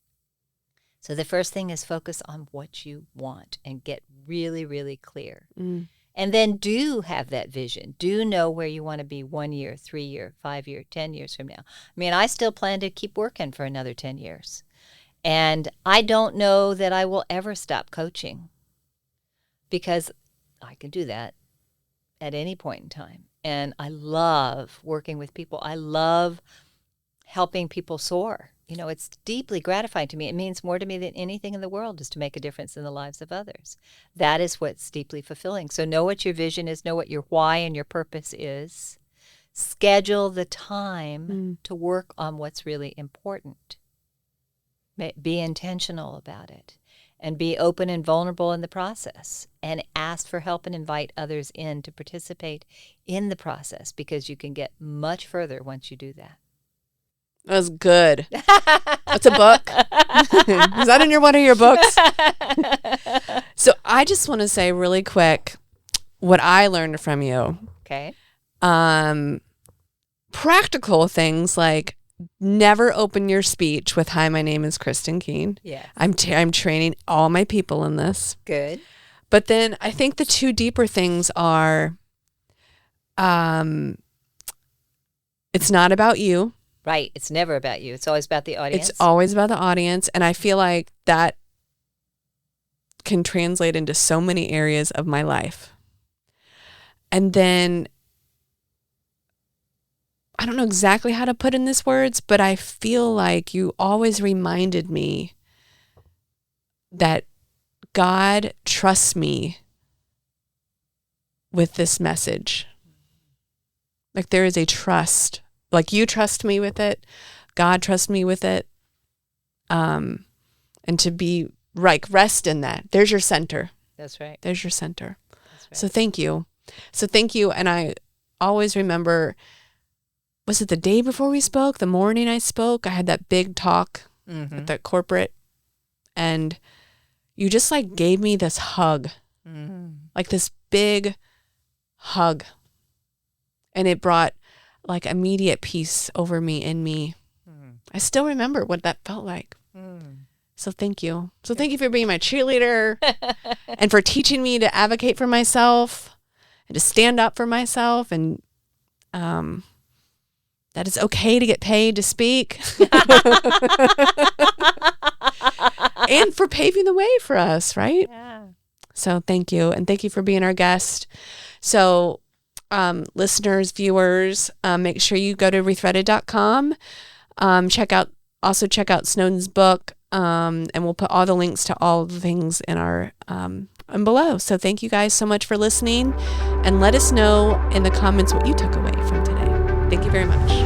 So the first thing is focus on what you want and get really, really clear. Mm. And then do have that vision. Do know where you want to be 1 year, 3 year, 5 year, 10 years from now. I mean, I still plan to keep working for another 10 years. And I don't know that I will ever stop coaching, because I can do that at any point in time. And I love working with people. I love helping people soar. You know, it's deeply gratifying to me. It means more to me than anything in the world is to make a difference in the lives of others. That is what's deeply fulfilling. So know what your vision is, know what your why and your purpose is. Schedule the time to work on what's really important. Be intentional about it, and be open and vulnerable in the process, and ask for help and invite others in to participate in the process, because you can get much further once you do that. That was good. That's a book. Is that in one of your books? So I just want to say really quick what I learned from you. Okay. Practical things like never open your speech with, "Hi, my name is Kristin Keen." Yeah. I'm training all my people in this. Good. But then I think the two deeper things are, it's not about you. Right. It's never about you. It's always about the audience. It's always about the audience. And I feel like that can translate into so many areas of my life. And then, I don't know exactly how to put in these words, but I feel like you always reminded me that God trusts me with this message. Like, there is a trust. Like, you trust me with it. God trusts me with it. And to be rest in that. There's your center. That's right. There's your center. That's right. So thank you. And I always remember, was it the day before we spoke? The morning I spoke, I had that big talk at that corporate, and you just like gave me this hug, like this big hug. And it brought like immediate peace over me, in me. I still remember what that felt like. So thank you. So thank you for being my cheerleader and for teaching me to advocate for myself and to stand up for myself, and that it's okay to get paid to speak. And for paving the way for us, right? Yeah. So thank you. And thank you for being our guest. So listeners, viewers, make sure you go to rethreaded.com. Check out Snowden's book, and we'll put all the links to all the things in our and below. So thank you guys so much for listening, and let us know in the comments what you took away from today. Thank you very much.